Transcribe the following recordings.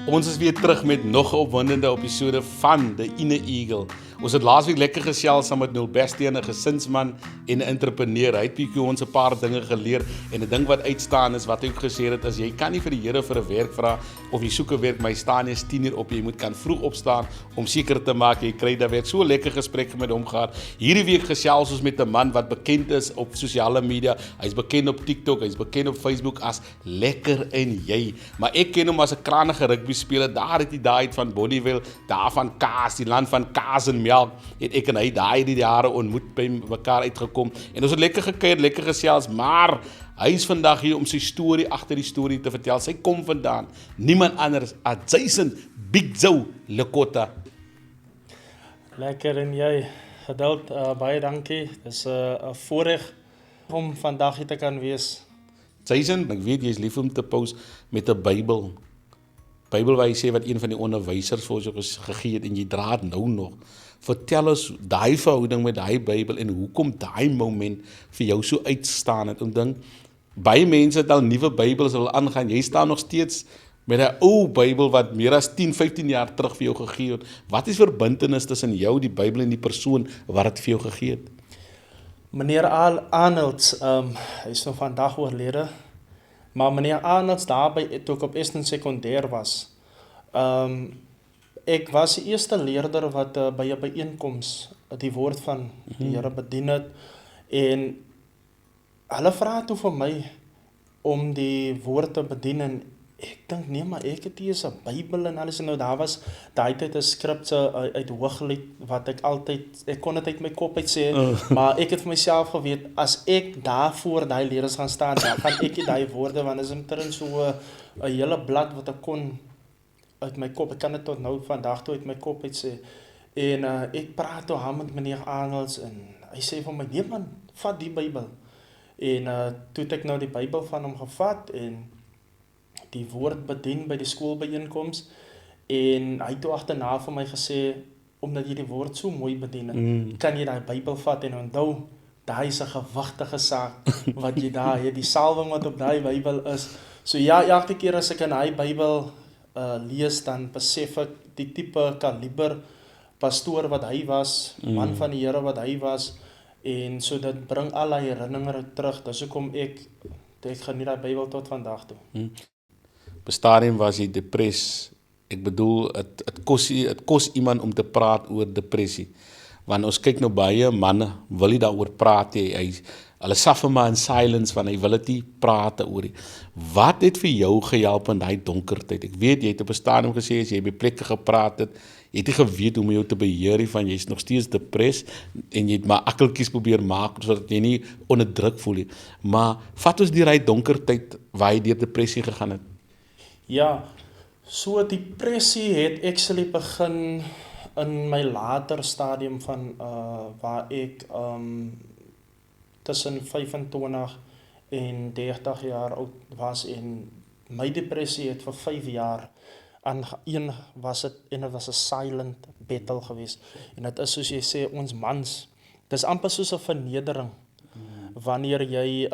Ons is weer terug met nog 'n opwindende episode van The Inner Eagle. Ons het laasweek lekker gesels saam met Noel Bestie, 'n gesinsman en 'n entrepreneur. Hy het bietjie ons 'n paar dinge geleer en 'n ding wat uitstaan is wat hy ook gesê het is jy kan nie vir die Here vir 'n werk vra of jy soek 'n werk, maar jy staan nie 10 uur op, jy moet kan vroeg opstaan om seker te maak jy kry daai werk. So 'n lekker gesprek met hom gehad. Hierdie week gesels ons met 'n man wat bekend is op sosiale media. Hy's bekend op TikTok, hy's bekend op Facebook as Lekker en Jy. Maar ek ken hom as 'n krangige rugby speler. Daar het hy daai van Bonnievale, daar van kaas, die land van kaas en melk. Het ek en hy daai die jare ontmoet by mekaar uitgekom. En ons het lekker gekuier, lekker gesels, maar hy is vandag hier om sy storie agter die storie te vertel. Sy kom vandaan niemand anders as Jason Big Joe Lekota. Lekker en jy, geduld, baie dankie. Dis 'n voorreg om vandag hier te kan wees. Jason, ek weet jy is lief om te post met 'n Bybel waar hy sê wat een van die onderwysers vir ons gegee het en jy dra dit nou nog. Vertel ons daai verhouding met daai Bybel en hoekom daai moment vir jou so uitstaan het. Om dink, baie mense het al nuwe Bybels wil aangaan. Jy staan nog steeds met 'n ou Bybel wat meer as 10, 15 jaar terug vir jou gegee het. Wat is verbintenis tussen jou, die Bybel en die persoon wat dit vir jou gegee het? Meneer Arnolds, hy is nou vandag oorlede, maar meneer Arnolds daarby, toe ek op Eastern Sekondêr was, ek was die eerste leerder wat by 'n byeenkoms die woord van die Here bedien het, en hulle vra toe vir my om die woord te bedien, en ek dink nee, maar ek het hier 'n Bybel en alles, en nou daar was daai tyd 'n skripte uit Hooglied wat ek kon dit uit my kop uit sê, maar ek het vir myself geweet, as ek daar voor daai leerders gaan staan, dan gaan ek nie daai woorde, want is omtrent so 'n hele blad wat ek kon uit my kop, ek kan dit tot nou vandag toe uit my kop uit sê, en ek praat toe aan met meneer Arnolds, en hy sê vir my, nee man, vat die Bybel, en toe het ek nou die Bybel van hom gevat, en die woord bedien by die skoolbyeenkoms, en hy het toe agterna vir my gesê, omdat jy die woord so mooi bedien het, kan jy daai Bybel vat en onthou, daai is 'n gewigtige saak wat jy daar het, die salwing wat op daai Bybel is. So ja, elke keer as ek in daai Bybel lees, dan besef ek die tipe kaliber pastoor wat hy was, man van die Here wat hy was, en so dit bring al die herinneringe terug. Dis hoekom ek geniet daai Bybel tot vandag toe. Op 'n stadium was jy depress. Ek bedoel, het kos iemand om te praat oor depressie. Want ons kyk nou baie manne, wil nie daaroor praat nie. Hulle suffer maar in silence, want hy wil dit nie praat oor nie. Wat het vir jou gehelp in daai donker tyd? Ek weet, jy het op 'n stadium gesê, as jy by plekke gepraat het, jy het nie geweet hoe om jou te beheer nie, van jy's nog steeds depress, en jy het maar akkeltjies probeer maak, sodat jy nie onder druk voel nie. Maar vat ons deur daai donker tyd, waar jy deur depressie gegaan het. Ja, so depressie het actually begin in my later stadium van waar ek tussen 25 en 30 jaar oud was, en my depressie het vir 5 jaar dit was 'n silent battle geweest, en dit is soos jy sê, ons mans, dis amper soos 'n vernedering wanneer jy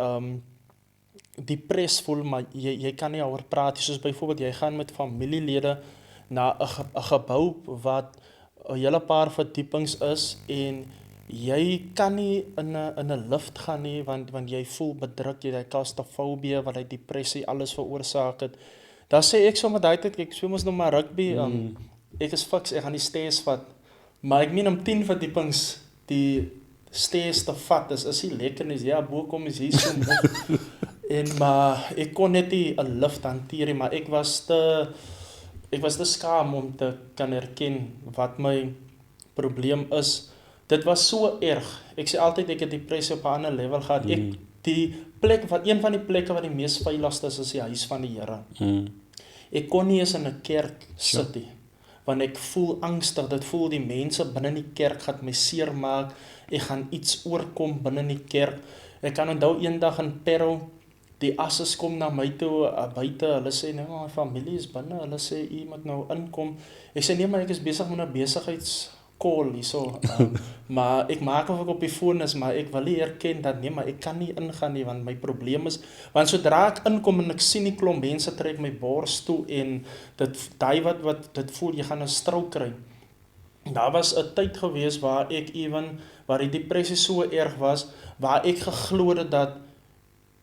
depress voel, maar jy kan nie oor praat, soos byvoorbeeld jy gaan met familielede na 'n gebou wat 'n hele paar verdiepings is, en jy kan nie in 'n lift gaan nie, want jy voel bedruk, jy het claustrofobie wat hy depressie alles veroorsaak het. Dan sê ek sommer daai tyd, ek speel mos nog maar rugby, ek is fiks, ek gaan die stairs vat, maar ek meen om 10 verdiepings die stairs te vat, is nie lekker nie, ja, bo kom is hier so moeg. Maar ek kon net nie 'n lift hanteer nie, maar ek was te skaam om te kan erken wat my probleem is. Dit was so erg. Ek sê altyd ek het depressie op 'n ander level gehad. Een van die plekke wat die mees veiligste is die huis van die Here. Ek kon nie eens in 'n kerk sit nie, want ek voel angstig. Dit voel die mense binne die kerk gaan my seermaak. Ek gaan iets oorkom binne die kerk. Ek kan onthou eendag in Parow, die asses kom na my toe buite, hulle sê, nee, my familie is binne, hulle sê, jy moet nou inkom. Ek sê, nee, maar ek is besig met 'n call hierso. Maar ek maak of ek op die foon is, maar ek wil nie erken dat nee, maar ek kan nie ingaan nie, want my probleem is, want sodra ek inkom en ek sien die klomp mense trek my bors toe en daai wat dit voel jy gaan 'n stroke kry. Daar was 'n tyd gewees waar waar die depressie so erg was, waar ek geglo het dat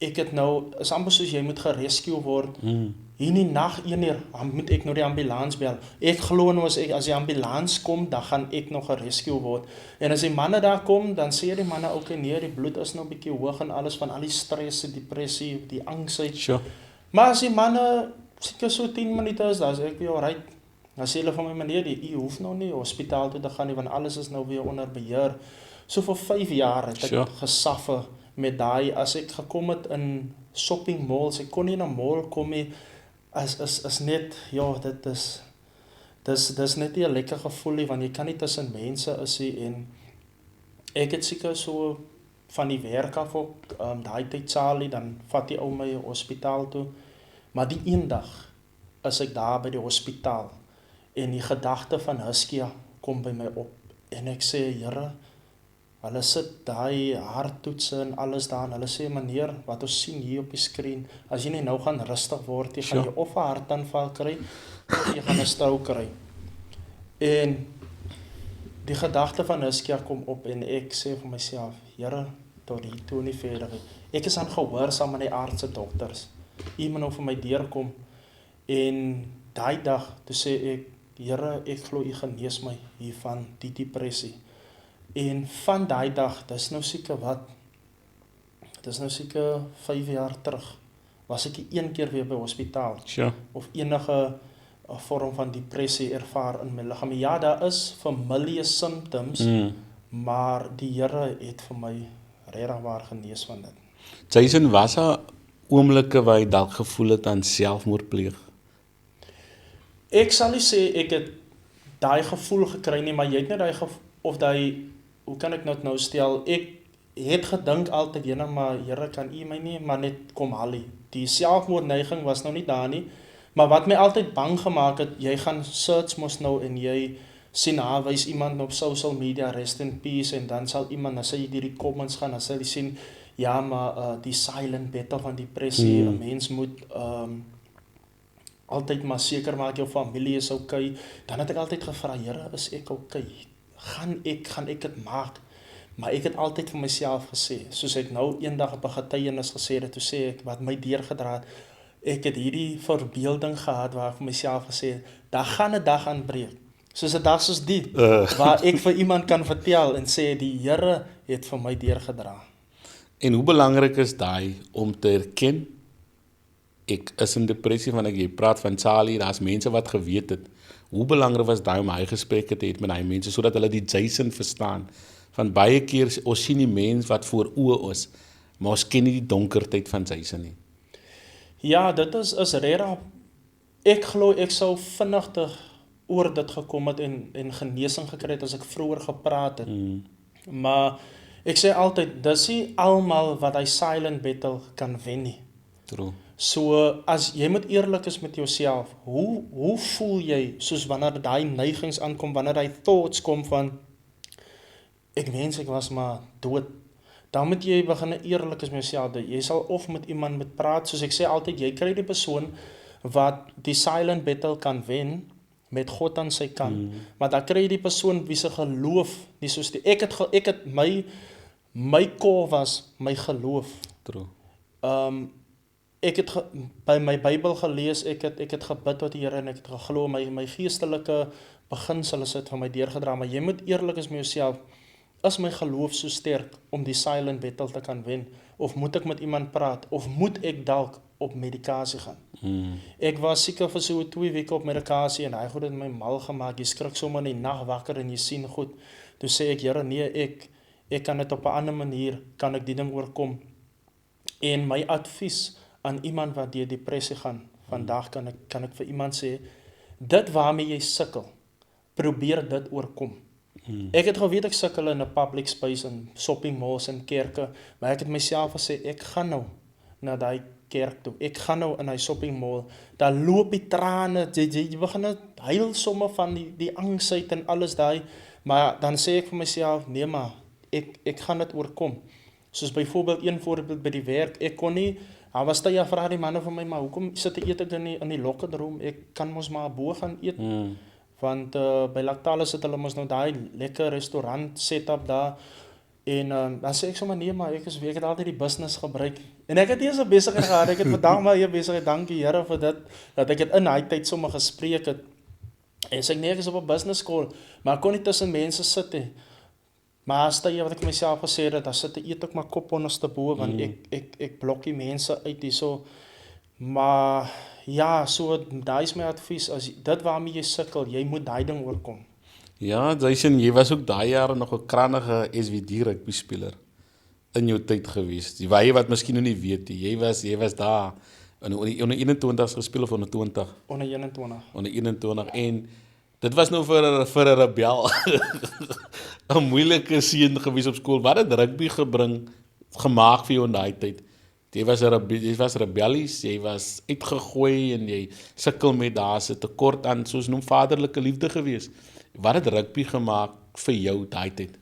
ek het nou, is amper soos jy moet gerescue word. Hier in die nag 1 uur, dan moet ek nou die ambulans bel. Ek glo nou as die ambulans kom, dan gaan ek nog gerescue word. En as die manne daar kom, dan sê die manne okay, nee, die bloed is nou 'n bietjie hoog en alles van al die stress, die depressie, die angsheid. Sure. Maar as die manne seker so 10 minute is, dan sê ek weer alright. Dan sê hulle van my meneer, u hoef nou nie hospitaal toe te gaan nie, want alles is nou weer onder beheer. So vir 5 jaar het ek gesuffer met daai, as ek gekom het in shopping malls, ek kon nie in 'n mall kom nie, is net, ja, dis net nie 'n lekker gevoel nie, want jy kan nie tussen mense is nie, en ek het seker so van die werk af ook, daai tyd Charlie, dan vat die ou my hospitaal toe, maar die eendag is ek daar by die hospitaal, en die gedagte van Hiskia kom by my op, en ek sê, Here, hulle sit daai harttoetse en alles daar, en hulle sê, meneer, wat ons sien hier op die skerm, as jy nie nou gaan rustig word, jy gaan jy of 'n hartaanval kry, of jy gaan 'n stroke kry. En die gedagte van Hiskia kom op, en ek sê vir myself, Here, tot hier toe nie verder. Ek is aan gehoorsaam aan die aardse dokters. Iemand nou vir my deurkom, en daai dag, toe sê ek, Here, ek glo u genees my hiervan, die depressie. En van daai dag, dis nou seker 5 jaar terug, was ek een keer weer by hospitaal, of enige vorm van depressie ervaar in my liggaam. Ja, daar is familie symptoms, maar die Here het vir my regtig waar genees van dit. Jason, was daar oomblikke waar jy dalk gevoel het aan selfmoord pleeg? Ek sal nie sê ek het daai gevoel gekry nie, maar jy het net daai hoe kan ek nou stel, ek het gedink altyd, maar Here, kan u my nie, maar net kom haal nie. Die selfmoordneiging was nou nie daar nie, maar wat my altyd bang gemaak het, jy gaan search mos nou, en jy sien, wys iemand op social media, rest in peace, en dan sal iemand, dan sal jy die comments gaan, dan sal jy sien, ja, maar die silent battle van depressie, 'n mens moet altyd maar seker maak jou familie is okay. Dan het ek altyd gevra, Here, is ek okay? Gaan ek dit maak? Maar ek het altyd vir myself gesê, soos ek nou eendag op 'n getuienis gesê het, toe sê ek, wat my deurgedra het, ek het hierdie verbeelding gehad, waar ek vir myself gesê het, daar gaan 'n dag aanbreek, soos 'n dag soos die, waar ek vir iemand kan vertel, en sê, die Here het vir my deurgedra. En hoe belangrik is daai, om te erken, ek is in depressie, want jy praat van Charlie, daar's mense wat geweet het, hoe belangrik was daai om hy gesprekke te hê met daai mense, sodat hulle die Jason verstaan, van baie keer, ons sien die mens wat voor oë is, maar ons ken nie die donkertyd van Jason nie. Ja, dit is regtig, ek glo ek sou vinnig oor dit gekom het, en genesing gekry het, as ek vroeër gepraat het, maar ek sê altyd, dis nie almal wat hy silent battle kan wen nie. True. So, as jy moet eerlik is met jouself, hoe voel jy, soos wanneer daai neigings aankom, wanneer daai thoughts kom van, ek wens ek was maar dood, dan moet jy begin eerlik is met jouself, jy sal of met iemand moet praat, soos ek sê altyd, jy kry die persoon, wat die silent battle kan wen, met God aan sy kant, maar dan kry jy die persoon, wie se geloof, nie soos die, ek het my core was, my geloof. True. Ek het by my Bybel gelees, ek het gebid tot die Here, en ek het geglo, my geestelike beginsel is dit van my deurgedra, maar jy moet eerlik is met jouself, is my geloof so sterk, om die silent battle te kan wen, of moet ek met iemand praat, of moet ek dalk op medikasie gaan. Ek was seker vir so 2 weke op medikasie, en hy goed het my mal gemaak, jy skrik sommer in die nag wakker, en jy sien goed, toe sê ek, Here, nee, ek kan dit op 'n ander manier, kan ek die ding oorkom, en my advies, aan iemand wat deur depressie gaan, vandag kan ek vir iemand sê, dit waarmee jy sukkel, probeer dit oorkom. Ek het geweet ek sukkel in 'n public space, in shopping malls en kerke, maar ek het myself gesê, ek gaan nou na daai kerk toe, ek gaan nou in daai shopping mall, daar loop die trane, jy begin huil somme van die angsheid en alles daai, Maar dan sê ek vir myself, nee maar, ek gaan dit oorkom. Soos byvoorbeeld een voorbeeld by die werk, ek kon nie, daar was tye vra die manne vir my, maar hoekom sit eet ek in die locker room, ek kan mos maar bo gaan eet, want by Lactalis het hulle mos nou daai lekker restaurant setup daar, en dan sê ek sommer nee, maar ek het altyd die business gebruik, en ek het nie eens 'n besigheid gehad, ek het vandag maar hier besigheid, dankie Here vir dit, dat ek het in daai tyd sommer gespreek het, en sê ek nee, ek is op 'n business call, maar ek kon nie tussen mense sit nie. Maar as jy wat ek myself gesê het, dan sit ek eet ook maar kop onderste bo, want ek blok die mense uit hierso. Maar ja, so daai is my advies, as dit waarmee jy sukkel, jy moet daai ding oorkom. Ja, Jason, jy was ook daai jare nog 'n krannige SWD rugby speler in jou tyd gewees. Die jy wat miskien nog nie weet nie, jy was daar in onder 21 gespeel of onder 20? Onder 21. Onder 21 en dit was nou vir 'n rebel 'n moeilike seun gewees op skool. Wat het rugby gemaak vir jou in daai tyd? Jy was rebellies, jy was uitgegooi en jy sukkel met daar's 'n tekort aan soos noem vaderlike liefde gewees. Wat het rugby gemaak vir jou daai tyd?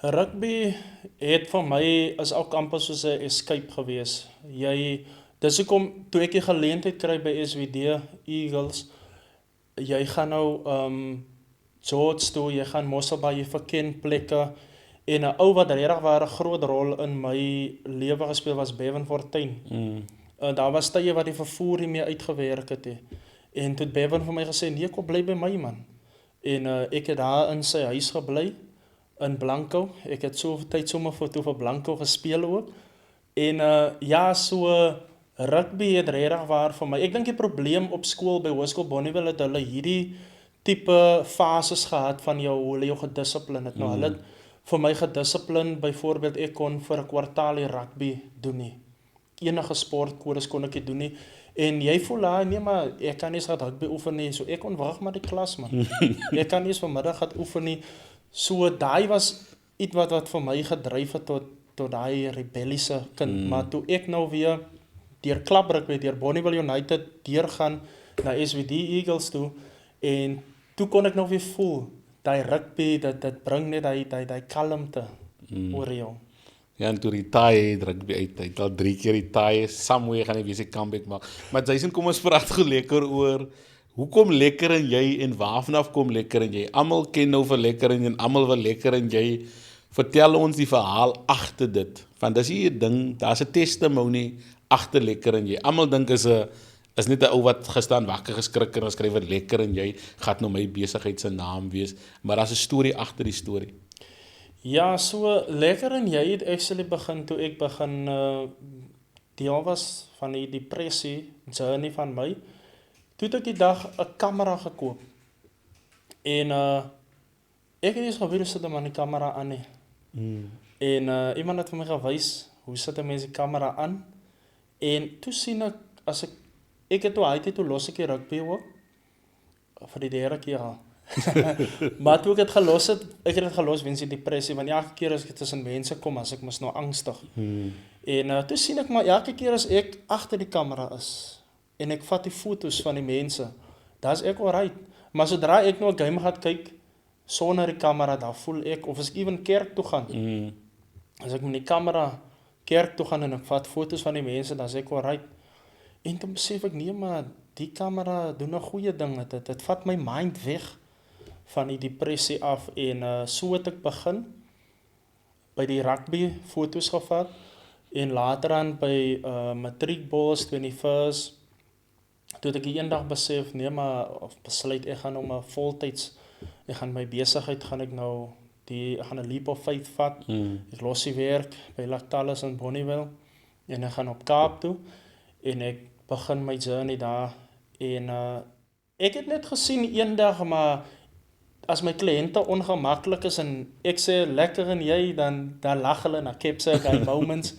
Rugby het vir my is ook amper soos 'n escape gewees. Dis hoekom toe ek die geleentheid kry by SWD Eagles, jy gaan nou George toe, jy gaan Mosselbaai, jy verken plekke, en 'n ou wat regtig 'n groot rol in my lewe gespeel was Bevan Fortuin. Daar was tye wat die vervoer nie meer uitgewerk het nie. En toe het Bevan vir my gesê, nee, kom bly by my man. En ek het daar in sy huis gebly, in Blanco. Ek het so tyd sommer vir Blanco gespeel ook. En ja, so rugby het regtig waar vir my. Ek dink die probleem op skool by Hoërskool Bonnieville het hulle hierdie tipe fases gehad van hoe hulle jou gedissipline het. Nou hulle het vir my gedissipline, byvoorbeeld ek kon vir 'n kwartaal rugby doen nie. Enige sportkodes kon ek nie doen nie. En jy voel, nee maar, ek kan nie eens rugby oefen nie, so ek kon wag maar die klas man. Ek kan nie eens vanmiddag gaan oefen nie. So daai was iets wat vir my gedryf het tot daai rebelliese kind. Maar toe ek nou weer deur Klaprugby, deur Bonnieville United deurgaan na SWD Eagles toe, en toe kon ek nou weer voel, daai rugby, dit bring net daai kalmte oor jou. Ja, en toe retire rugby uit, hy het al 3 keer retire, somewhere gaan hy weer sy comeback maak. Maar Jason, kom ons praat gou lekker oor, hoekom lekker en jy en waarvanaf kom lekker en jy? Almal ken nou vir lekker en almal wil lekker en jy. Vertel ons die verhaal agter dit. Want dis hier 'n ding, daar's 'n testimony agter lekker en jy. Almal dink is net 'n ou wat gestaan wakker geskrik en geskryf het lekker en jy gaan nou my besigheid se naam wees, maar daar's 'n storie agter die storie. Ja, so lekker en jy het actually begin toe ek deel was van die depressie journey van my. Toe het ek die dag 'n kamera gekoop. En ek het nie eens geweet hoe sit hom aan die kamera aan nie. En iemand het vir my gewys hoe sit 'n mens die kamera aan. En toe sien ek ek het toe los ek die rugby ook vir die derde keer al. Maar toe ek het gelos weens die depressie, want elke keer as ek tussen mense kom, as ek mos nou angstig. En toe sien ek maar elke keer as ek agter die kamera is en ek vat die foto's van die mense, dan is ek alright. Maar sodra ek nou 'n game gaan kyk sonder die kamera, dan voel ek, of as ek ewen kerk toe gaan, as ek met die kamera kerk toe gaan en ek vat foto's van die mense, dan is ek alright. En toen besef ek, nee maar, die kamera doen 'n goeie ding, dit vat my mind weg van die depressie af, en so het ek begin by die rugby foto's gevat, en later aan by matriekballs 21st, toe het ek eendag besef, nee maar, of besluit, ek gaan nou maar voltyds, ek gaan my besigheid, ek gaan 'n leap of faith vat, ek los die werk by Lactalis in Bonnieville, en ek gaan op Kaap toe, en ek begin my journey daar, en ek het net gesien eendag, maar as my kliënte ongemaklik is, en ek sê lekker en jy, dan lag hulle, en dan capture ek hy moments,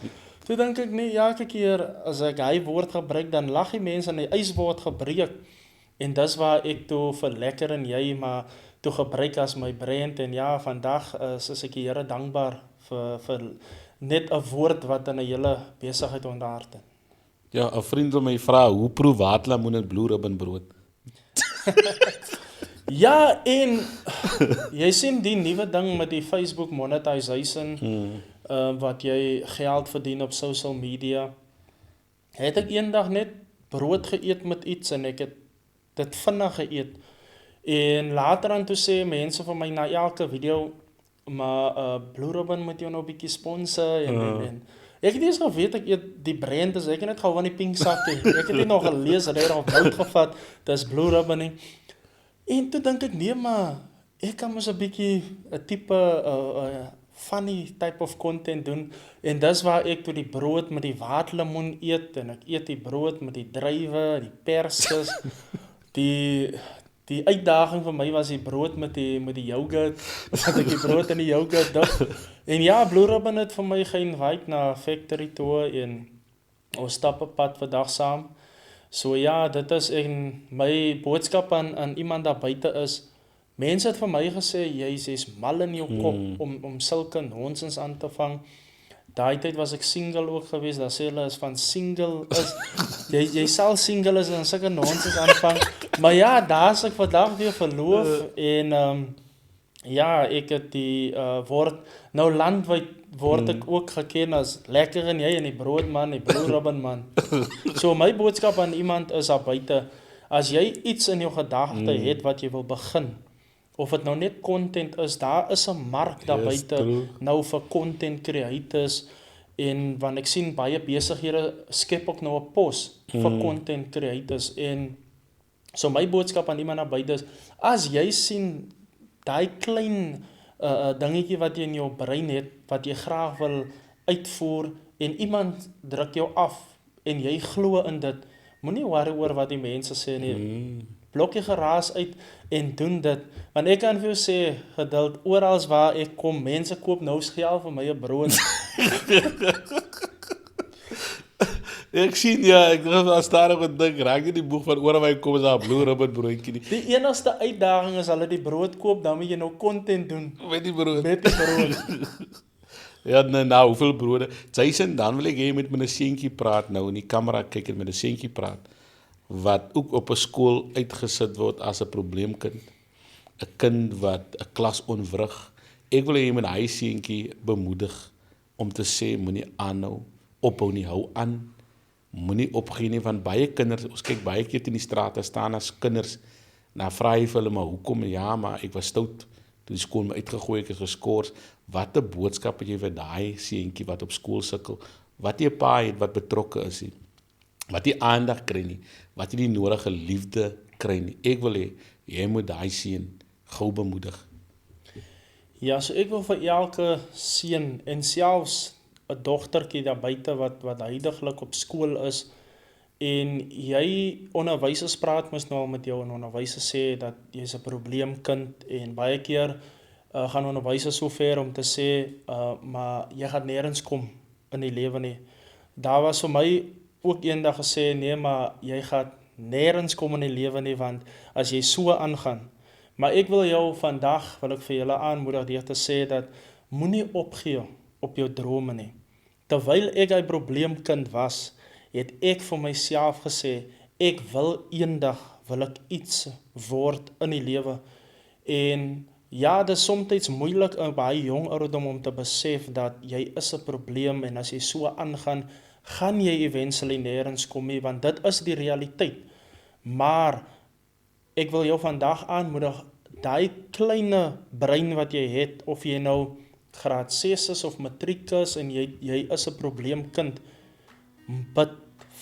toe dink ek nie, elke keer as ek hy woord gebruik, dan lag die mense, en die ys word gebreek, en dis waar ek toe vir lekker en jy, maar toe gebruik as my brand, en ja, vandag is ek die Here dankbaar vir net 'n woord wat in 'n hele besigheid ontaard het. Ja, 'n vriend van my vra, hoe proe waterlemoen en blue ribbon brood? Ja, en jy sien die nuwe ding met die Facebook monetization, wat jy geld verdien op social media. Het ek eendag net brood geëet met iets en ek het dit vinnig geëet. En later aan toe sê mense van my na elke video, maar Blue Ribbon moet jou nou 'n bietjie sponsor en ek het nie eens geweet ek eet die brand is, ek het net gehou van die pink sakkie. Ek het nie nog gelees dat hy nog bout gevat, dis Blue Ribbon nie. En toe dink ek nee, maar ek kan mos 'n bietjie 'n tipe funny type of content doen en dis waar ek toe die brood met die waterlemoen eet en ek eet die brood met die druiwe, die perskes. Die uitdaging vir my was die brood met die yoghurt, dat ek die brood in die yoghurt dip. En ja, Blue Ribbon het vir my ge-invite na factory toe en ons stap 'n pad vandag saam. So ja, dit is en my boodskap aan iemand daar buite is, mense het vir my gesê, jy's mal in jou kop om sulke nonsens aan te vang. Daai tyd was ek single ook gewees, daar sê hulle is van single is, jy sal single is en sulke nonsens aanvang. Maar ja, daar is ek vandag weer verloof en ja, ek het die word, nou landwyd word ek ook geken as lekker en jy en die broodman, die Blue Ribbon man. So my boodskap aan iemand is daar buite, as jy iets in jou gedagte het wat jy wil begin, of dit nou net content is, daar is 'n mark daar buite nou vir content creators en want ek sien baie besighede skep ook nou 'n pos vir content creators en so my boodskap aan iemand daar buite is, as jy sien daai klein dingetjie wat jy in jou brein het, wat jy graag wil uitvoer en iemand druk jou af en jy glo in dit, moenie worry oor wat die mense sê nie. Blok jy geraas uit en doen dit, want ek kan vir jou sê, geduld, oral waar ek kom, mense koop nou geld vir my 'n brood. Ek sien ja, ek dink as daar ook 'n ding, raak jy die boek van oor my kom is daar 'n Blue Ribbon broodjie nie. Die enigste uitdaging is hulle die brood koop, dan moet jy nou content doen. Met die brood. Met die brood. Ja, nou hoeveel brode. Jason, dan wil ek hê jy moet met 'n seentjie praat nou in die kamera kyk en met 'n seentjie praat wat ook op 'n skool uitgesit word as 'n probleemkind. 'n Kind wat 'n klas onwrig. Ek wil hê jy moet hy seentjie bemoedig om te sê moenie aanhou, ophou nie, hou aan. Moenie opgee nie, van baie kinders, ons kyk baie keer in die strate staan as kinders, nou vra jy vir hulle, maar hoekom? Ja, maar ek was stout, toe die skool my uitgegooi, ek is geskort. Wat 'n boodskap het jy vir daai seentjie wat op skool sukkel, wat jy pa het wat betrokke is nie, wat jy aandag kry nie, wat jy die nodige liefde kry nie. Ek wil hê, jy moet daai seun gou bemoedig. Ja, so ek wil vir elke seun en selfs 'n dogtertjie daar buite wat huidiglik op skool is en jy onderwysers praat mos nou al met jou en onderwysers sê dat jy's 'n probleemkind en baie keer gaan onderwysers so ver om te sê maar jy gaan nêrens kom in die lewe nie. Daar was vir my ook eendag gesê nee, maar jy gaan nêrens kom in die lewe nie want as jy so aangaan. Maar ek wil jou vandag wil ek vir julle aanmoedig deur te sê dat moenie opgee op jou drome nie. Terwyl ek 'n probleemkind was, het ek vir myself gesê, ek wil eendag wil ek iets word in die lewe. En ja, dit is soms moeilik in baie jong ouderdom om te besef dat jy is 'n probleem en as jy so aangaan, gaan jy eventually nêrens kom nie, want dit is die realiteit. Maar ek wil jou vandag aanmoedig, daai kleine brein wat jy het, of jy nou graad 6 is of matriek is en jy is 'n probleemkind, bid,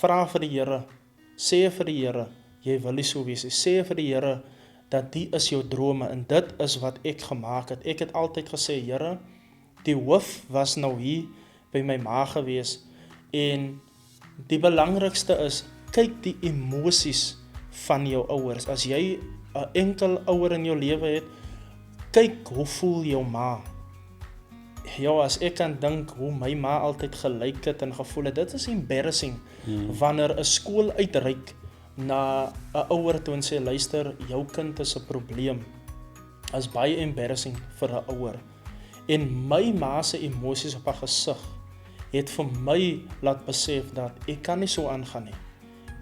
vra vir die Here, sê vir die Here, jy wil nie so wees, sê vir die Here, dat die is jou drome en dit is wat ek gemaak het. Ek het altyd gesê, Here, die hoof was nou hier by my ma gewees en die belangrikste is, kyk die emosies van jou ouers. As jy 'n enkel ouer in jou lewe het, kyk hoe voel jou ma. Ja, as ek kan dink hoe my ma altyd gelyk het en gevoel het, dit is embarrassing wanneer 'n skool uitreik na 'n ouer toe en sê, luister, jou kind is 'n probleem. Is baie embarrassing vir 'n ouer. En my ma se emosies op haar gesig het vir my laat besef dat ek kan nie so aangaan nie.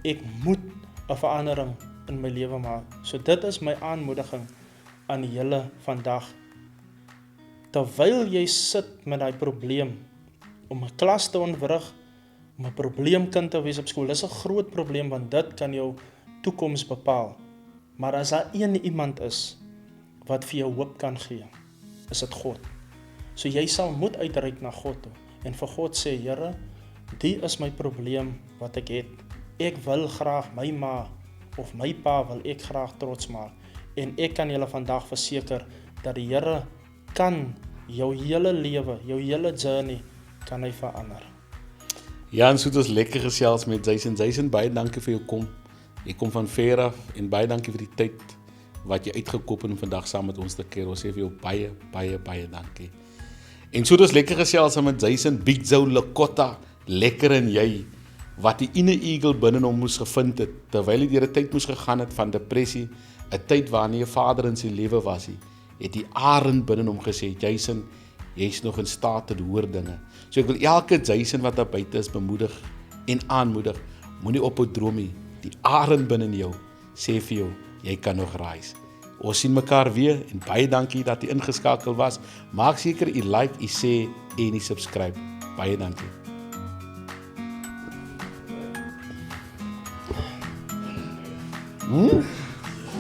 Ek moet 'n verandering in my lewe maak. So dit is my aanmoediging aan julle vandag. Terwyl jy sit met daai probleem, om 'n klas te ontwrig, om 'n probleemkind te wees op skool, dis 'n groot probleem, want dit kan jou toekoms bepaal. Maar as daar iemand is, wat vir jou hoop kan gee, is dit God. So jy sal moet uitreik na God toe, en vir God sê, Here, die is my probleem wat ek het. Ek wil graag my ma, of my pa wil ek graag trots maak, en ek kan julle vandag verseker, dat die Here kan jou hele lewe, jou hele journey, kan hy verander. Ja, en so het ons lekker gesels met Jason. Jason, baie dankie vir jou kom. Jy kom van ver af, en baie dankie vir die tyd wat jy uitgekop het om vandag saam met ons te keer. Ons sê vir jou baie, baie, baie dankie. En so het ons lekker gesels met Jason, Big Joe Lakota, lekker en jy, wat die inner eagle binne hom moes gevind het, terwyl hy deur 'n tyd moes gegaan het van depressie, 'n tyd waar nie 'n vader in sy lewe was nie, het die arend binne hom gesê, Jason, jy's nog in staat tot hoër dinge. So ek wil elke Jason wat daar buite is bemoedig en aanmoedig, moenie ophou droom nie. Die arend binne in jou sê vir jou, jy kan nog rise. Ons sien mekaar weer en baie dankie dat jy ingeskakel was. Maak seker jy like, jy sê en jy subscribe. Baie dankie.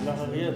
Ja, weer.